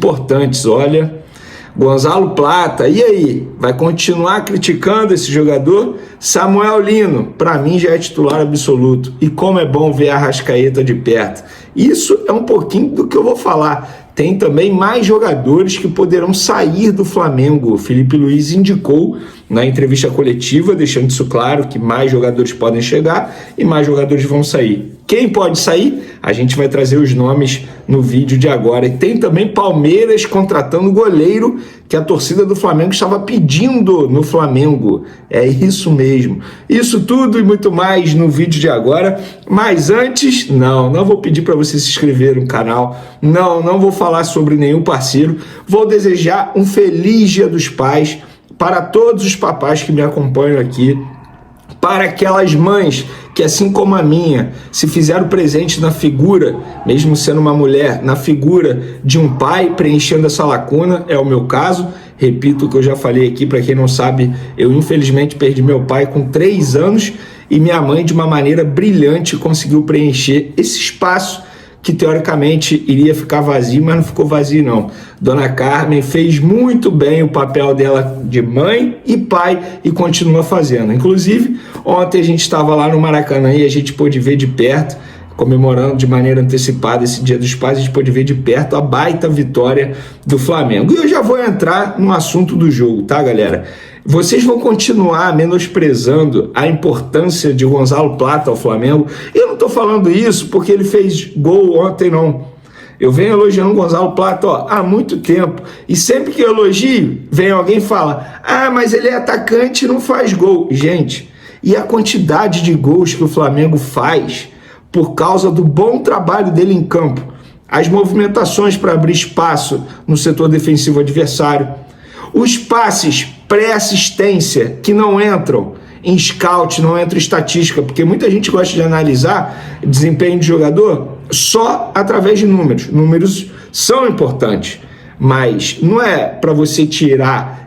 importantes, olha. Gonzalo Plata, e aí? Vai continuar criticando esse jogador? Samuel Lino, para mim já é titular absoluto. E como é bom ver a Arrascaeta de perto. Isso é um pouquinho do que eu vou falar. Tem também mais jogadores que poderão sair do Flamengo. O Felipe Luiz indicou na entrevista coletiva, deixando isso claro, que mais jogadores podem chegar e mais jogadores vão sair. Quem pode sair? A gente vai trazer os nomes no vídeo de agora. E tem também Palmeiras contratando o goleiro que a torcida do Flamengo estava pedindo no Flamengo. É isso mesmo. Isso tudo e muito mais no vídeo de agora. Mas antes, não vou pedir para você se inscrever no canal. Não vou falar sobre nenhum parceiro. Vou desejar um feliz Dia dos Pais para todos os papais que me acompanham aqui, para aquelas mães que, assim como a minha, se fizeram presente na figura, mesmo sendo uma mulher, na figura de um pai, preenchendo essa lacuna, é o meu caso. Repito o que eu já falei aqui, para quem não sabe, eu infelizmente perdi meu pai com 3 anos e minha mãe, de uma maneira brilhante, conseguiu preencher esse espaço que teoricamente iria ficar vazio, mas não ficou vazio não. Dona Carmen fez muito bem o papel dela de mãe e pai e continua fazendo. Inclusive, ontem a gente estava lá no Maracanã e a gente pôde ver de perto, comemorando de maneira antecipada esse Dia dos Pais, a gente pôde ver de perto a baita vitória do Flamengo. E eu já vou entrar no assunto do jogo, tá, galera? Vocês vão continuar menosprezando a importância de Gonzalo Plata ao Flamengo. Eu não estou falando isso porque ele fez gol ontem, não. Eu venho elogiando o Gonzalo Plata há muito tempo. E sempre que eu elogio, vem alguém e fala: ah, mas ele é atacante e não faz gol. Gente, e a quantidade de gols que o Flamengo faz por causa do bom trabalho dele em campo, as movimentações para abrir espaço no setor defensivo adversário, os passes pré-assistência que não entram em scout, não entra em estatística, porque muita gente gosta de analisar desempenho de jogador só através de números. Números são importantes, mas não é para você tirar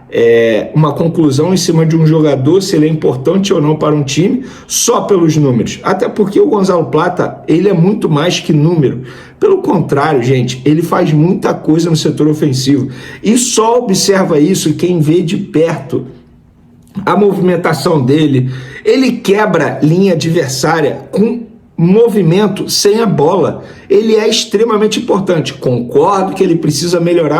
uma conclusão em cima de um jogador, se ele é importante ou não para um time, só pelos números. Até porque o Gonzalo Plata, ele é muito mais que número. Pelo contrário, gente, ele faz muita coisa no setor ofensivo. E só observa isso quem vê de perto a movimentação dele. Ele quebra linha adversária com movimento sem a bola. Ele é extremamente importante. Concordo que ele precisa melhorar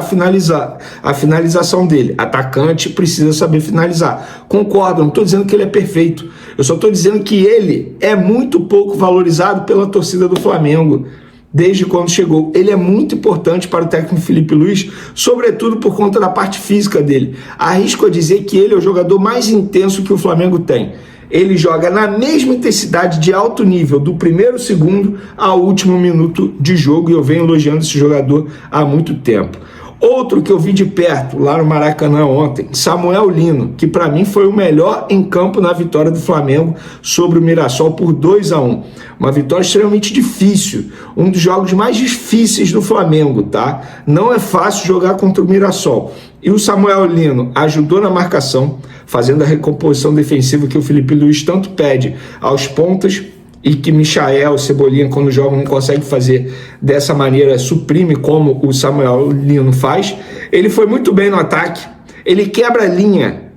a finalização dele. Atacante precisa saber finalizar. Concordo, não estou dizendo que ele é perfeito. Eu só estou dizendo que ele é muito pouco valorizado pela torcida do Flamengo desde quando chegou. Ele é muito importante para o técnico Felipe Luiz, sobretudo por conta da parte física dele. Arrisco a dizer que ele é o jogador mais intenso que o Flamengo tem. Ele joga na mesma intensidade de alto nível, do primeiro segundo ao último minuto de jogo, e eu venho elogiando esse jogador há muito tempo. Outro que eu vi de perto, lá no Maracanã ontem, Samuel Lino, que para mim foi o melhor em campo na vitória do Flamengo sobre o Mirassol por 2-1. Uma vitória extremamente difícil, um dos jogos mais difíceis do Flamengo, tá? Não é fácil jogar contra o Mirassol. E o Samuel Lino ajudou na marcação, fazendo a recomposição defensiva que o Felipe Luiz tanto pede aos pontas, e que Michael, Cebolinha, quando joga, não consegue fazer dessa maneira, suprime como o Samuel Lino faz. Ele foi muito bem no ataque, ele quebra a linha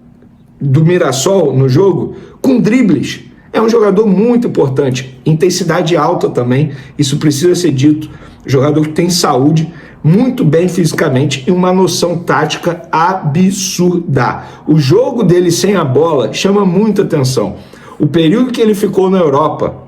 do Mirassol no jogo com dribles. É um jogador muito importante, intensidade alta também, isso precisa ser dito. Jogador que tem saúde, muito bem fisicamente e uma noção tática absurda. O jogo dele sem a bola chama muita atenção. O período que ele ficou na Europa,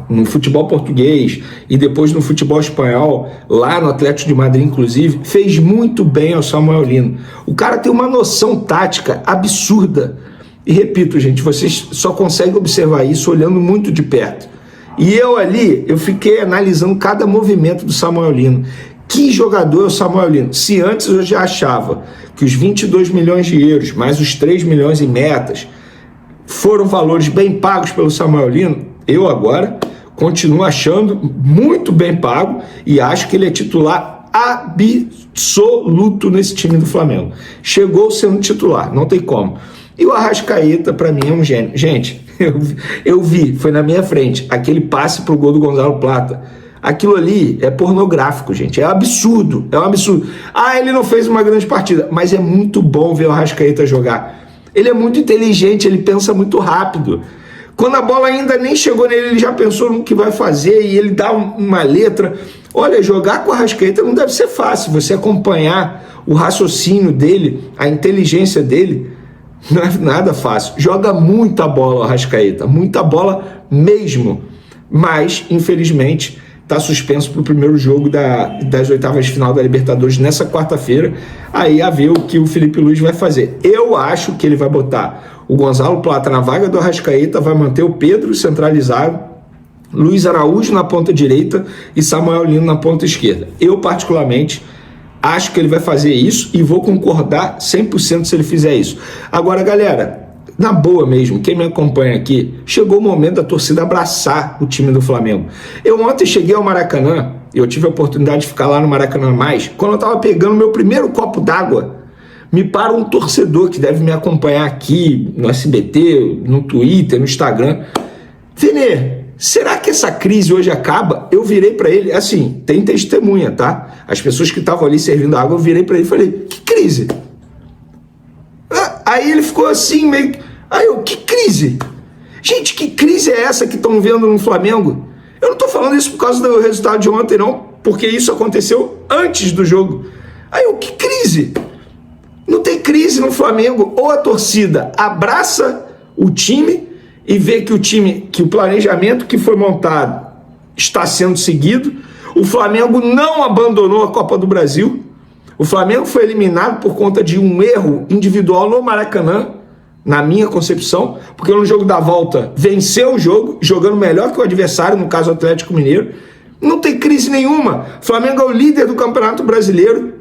no futebol português e depois no futebol espanhol, lá no Atlético de Madrid inclusive, fez muito bem ao Samuel Lino. O cara tem uma noção tática absurda. E repito, gente, vocês só conseguem observar isso olhando muito de perto. E eu fiquei analisando cada movimento do Samuel Lino. Que jogador é o Samuel Lino? Se antes eu já achava que os 22 milhões de euros, mais os 3 milhões em metas, foram valores bem pagos pelo Samuel Lino, eu agora continuo achando muito bem pago e acho que ele é titular absoluto nesse time do Flamengo. Chegou sendo titular, não tem como. E o Arrascaeta, para mim, é um gênio. Gente, eu vi, foi na minha frente, aquele passe pro gol do Gonzalo Plata. Aquilo ali é pornográfico, gente. É absurdo, é um absurdo. Ah, ele não fez uma grande partida, mas é muito bom ver o Arrascaeta jogar. Ele é muito inteligente, ele pensa muito rápido. Quando a bola ainda nem chegou nele, ele já pensou no que vai fazer e ele dá uma letra. Olha, jogar com o Arrascaeta não deve ser fácil. Você acompanhar o raciocínio dele, a inteligência dele, não é nada fácil. Joga muita bola o Arrascaeta, muita bola mesmo. Mas, infelizmente, está suspenso para o primeiro jogo das oitavas de final da Libertadores nessa quarta-feira. Aí a ver o que o Felipe Luiz vai fazer. Eu acho que ele vai botar o Gonzalo Plata na vaga do Arrascaeta, vai manter o Pedro centralizado, Luiz Araújo na ponta direita e Samuel Lino na ponta esquerda. Eu, particularmente, acho que ele vai fazer isso e vou concordar 100% se ele fizer isso. Agora, galera, na boa mesmo, quem me acompanha aqui, chegou o momento da torcida abraçar o time do Flamengo. Eu ontem cheguei ao Maracanã, eu tive a oportunidade de ficar lá no Maracanã mais, quando eu estava pegando meu primeiro copo d'água, me para um torcedor que deve me acompanhar aqui no SBT, no Twitter, no Instagram. Vene, será que essa crise hoje acaba? Eu virei para ele, assim, tem testemunha, tá? As pessoas que estavam ali servindo água, eu virei para ele e falei, que crise? Aí ele ficou assim, meio... Aí eu, que crise? Gente, que crise é essa que estão vendo no Flamengo? Eu não estou falando isso por causa do resultado de ontem, não, porque isso aconteceu antes do jogo. Aí eu, que crise? Não tem crise no Flamengo. Ou a torcida abraça o time e vê que o planejamento que foi montado está sendo seguido. O Flamengo não abandonou a Copa do Brasil. O Flamengo foi eliminado por conta de um erro individual no Maracanã, na minha concepção, porque no jogo da volta venceu o jogo, jogando melhor que o adversário, no caso o Atlético Mineiro. Não tem crise nenhuma. O Flamengo é o líder do Campeonato Brasileiro.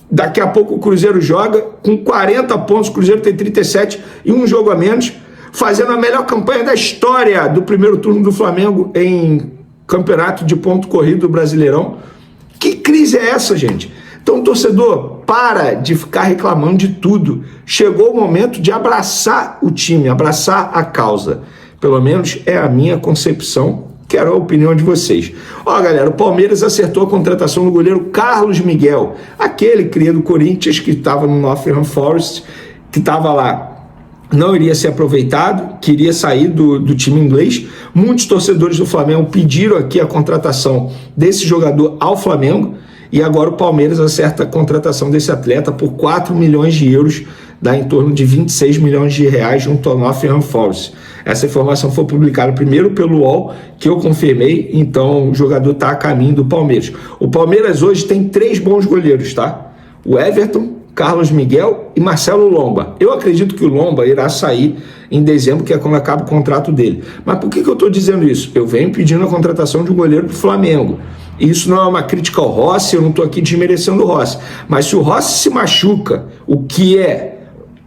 Daqui a pouco o Cruzeiro joga com 40 pontos, o Cruzeiro tem 37 e um jogo a menos, fazendo a melhor campanha da história do primeiro turno do Flamengo em campeonato de ponto corrido do Brasileirão. Que crise é essa, gente? Então, torcedor, para de ficar reclamando de tudo. Chegou o momento de abraçar o time, abraçar a causa. Pelo menos é a minha concepção. Quero a opinião de vocês. Ó, galera, o Palmeiras acertou a contratação do goleiro Carlos Miguel, aquele cria do Corinthians que estava no Nottingham Forest, que estava lá, não iria ser aproveitado, queria sair do time inglês. Muitos torcedores do Flamengo pediram aqui a contratação desse jogador ao Flamengo, e agora o Palmeiras acerta a contratação desse atleta por 4 milhões de euros, dá em torno de 26 milhões de reais junto ao Nottingham Forest. Essa informação foi publicada primeiro pelo UOL, que eu confirmei, então o jogador está a caminho do Palmeiras. O Palmeiras hoje tem 3 bons goleiros, tá? O Everton, Carlos Miguel e Marcelo Lomba. Eu acredito que o Lomba irá sair em dezembro, que é quando acaba o contrato dele. Mas por que eu estou dizendo isso? Eu venho pedindo a contratação de um goleiro do Flamengo. Isso não é uma crítica ao Rossi, eu não estou aqui desmerecendo o Rossi. Mas se o Rossi se machuca, o que é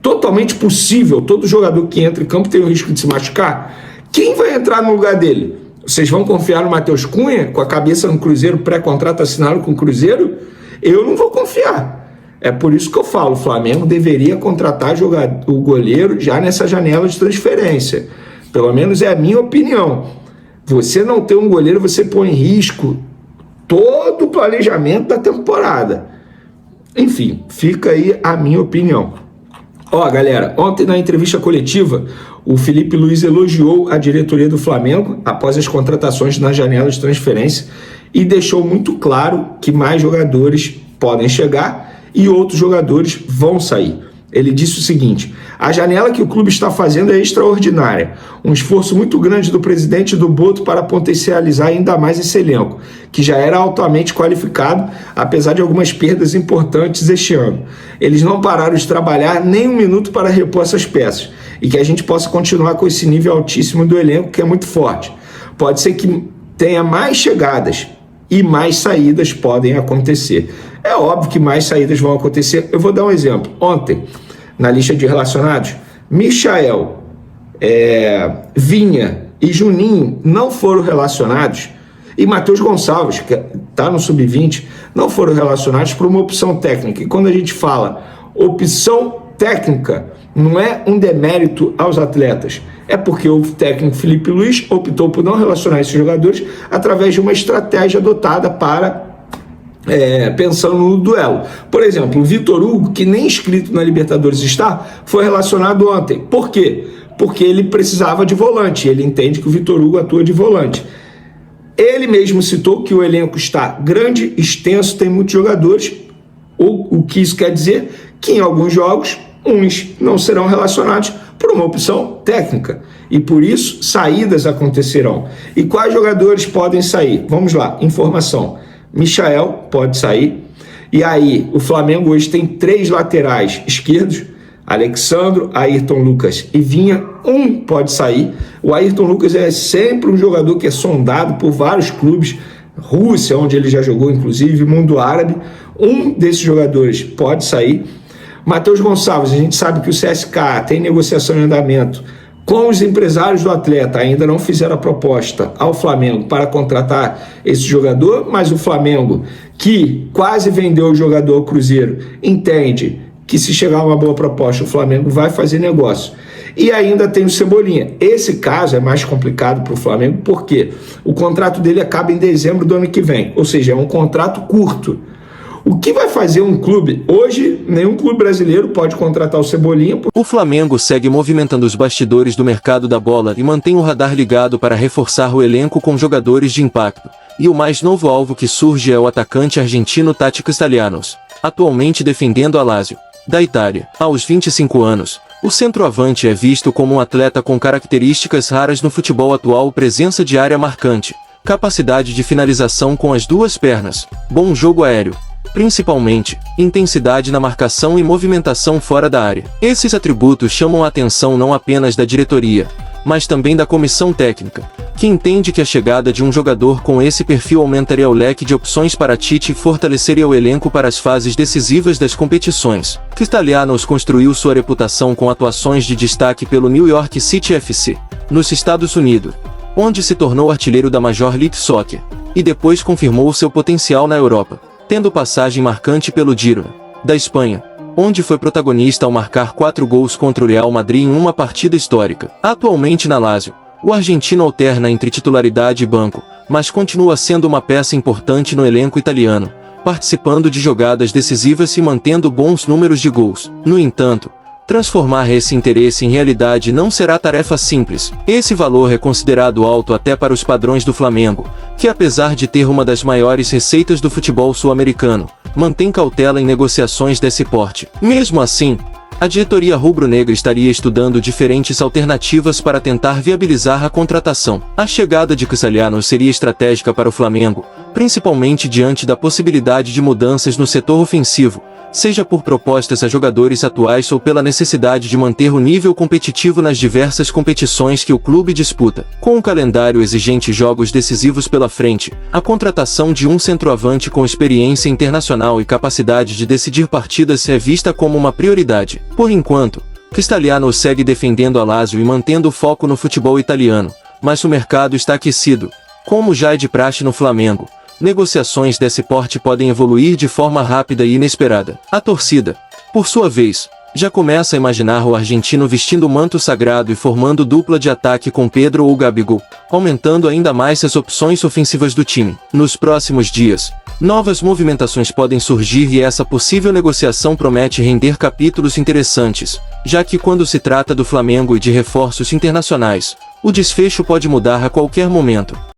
totalmente possível, todo jogador que entra em campo tem o risco de se machucar, quem vai entrar no lugar dele? Vocês vão confiar no Matheus Cunha, com a cabeça no Cruzeiro, pré-contrato assinado com o Cruzeiro? Eu não vou confiar. É por isso que eu falo, o Flamengo deveria contratar o goleiro já nessa janela de transferência. Pelo menos é a minha opinião. Você não ter um goleiro, você põe em risco todo o planejamento da temporada. Enfim, fica aí a minha opinião. Ó, galera, ontem na entrevista coletiva, o Felipe Luiz elogiou a diretoria do Flamengo após as contratações na janela de transferência e deixou muito claro que mais jogadores podem chegar e outros jogadores vão sair. Ele disse o seguinte: a janela que o clube está fazendo é extraordinária, um esforço muito grande do presidente do Boto para potencializar ainda mais esse elenco, que já era altamente qualificado, apesar de algumas perdas importantes este ano. Eles não pararam de trabalhar nem um minuto para repor essas peças, e que a gente possa continuar com esse nível altíssimo do elenco, que é muito forte. Pode ser que tenha mais chegadas e mais saídas podem acontecer. É óbvio que mais saídas vão acontecer. Eu vou dar um exemplo. Ontem, na lista de relacionados, Michael, Vinha e Juninho não foram relacionados, e Matheus Gonçalves, que está no sub-20, não foram relacionados por uma opção técnica. E quando a gente fala opção técnica não é um demérito aos atletas. É porque o técnico Felipe Luiz optou por não relacionar esses jogadores através de uma estratégia adotada para pensando no duelo. Por exemplo, o Vitor Hugo, que nem inscrito na Libertadores está, foi relacionado ontem. Por quê? Porque ele precisava de volante. Ele entende que o Vitor Hugo atua de volante. Ele mesmo citou que o elenco está grande, extenso, tem muitos jogadores. O que isso quer dizer? Que em alguns jogos, uns não serão relacionados por uma opção técnica. E por isso, saídas acontecerão. E quais jogadores podem sair? Vamos lá, informação. Michael pode sair. E aí, o Flamengo hoje tem 3 laterais esquerdos. Alexandro, Ayrton Lucas e Vinha, um pode sair. O Ayrton Lucas é sempre um jogador que é sondado por vários clubes, Rússia, onde ele já jogou, inclusive, mundo árabe. Um desses jogadores pode sair. Matheus Gonçalves, a gente sabe que o CSKA tem negociação em andamento com os empresários do atleta, ainda não fizeram a proposta ao Flamengo para contratar esse jogador, mas o Flamengo, que quase vendeu o jogador ao Cruzeiro, entende que se chegar uma boa proposta, o Flamengo vai fazer negócio. E ainda tem o Cebolinha. Esse caso é mais complicado para o Flamengo, porque o contrato dele acaba em dezembro do ano que vem, ou seja, é um contrato curto. O que vai fazer um clube? Hoje, nenhum clube brasileiro pode contratar o Cebolinha. O Flamengo segue movimentando os bastidores do mercado da bola e mantém o radar ligado para reforçar o elenco com jogadores de impacto. E o mais novo alvo que surge é o atacante argentino Tati Castellanos, atualmente defendendo a Lazio, da Itália. Aos 25 anos, o centroavante é visto como um atleta com características raras no futebol atual: presença de área marcante, capacidade de finalização com as 2 pernas, bom jogo aéreo, principalmente, intensidade na marcação e movimentação fora da área. Esses atributos chamam a atenção não apenas da diretoria, mas também da comissão técnica, que entende que a chegada de um jogador com esse perfil aumentaria o leque de opções para Tite e fortaleceria o elenco para as fases decisivas das competições. Castellanos construiu sua reputação com atuações de destaque pelo New York City FC, nos Estados Unidos, onde se tornou artilheiro da Major League Soccer, e depois confirmou seu potencial na Europa, tendo passagem marcante pelo Girona, da Espanha, onde foi protagonista ao marcar 4 gols contra o Real Madrid em uma partida histórica. Atualmente na Lazio, o argentino alterna entre titularidade e banco, mas continua sendo uma peça importante no elenco italiano, participando de jogadas decisivas e mantendo bons números de gols. No entanto, transformar esse interesse em realidade não será tarefa simples. Esse valor é considerado alto até para os padrões do Flamengo, que apesar de ter uma das maiores receitas do futebol sul-americano, mantém cautela em negociações desse porte. Mesmo assim, a diretoria rubro-negra estaria estudando diferentes alternativas para tentar viabilizar a contratação. A chegada de Castellanos seria estratégica para o Flamengo, principalmente diante da possibilidade de mudanças no setor ofensivo, seja por propostas a jogadores atuais ou pela necessidade de manter o nível competitivo nas diversas competições que o clube disputa. Com um calendário exigente e jogos decisivos pela frente, a contratação de um centroavante com experiência internacional e capacidade de decidir partidas é vista como uma prioridade. Por enquanto, Castellanos segue defendendo a Lazio e mantendo o foco no futebol italiano, mas o mercado está aquecido, como já é de praxe no Flamengo. Negociações desse porte podem evoluir de forma rápida e inesperada. A torcida, por sua vez, já começa a imaginar o argentino vestindo o manto sagrado e formando dupla de ataque com Pedro ou Gabigol, aumentando ainda mais as opções ofensivas do time. Nos próximos dias, novas movimentações podem surgir e essa possível negociação promete render capítulos interessantes, já que quando se trata do Flamengo e de reforços internacionais, o desfecho pode mudar a qualquer momento.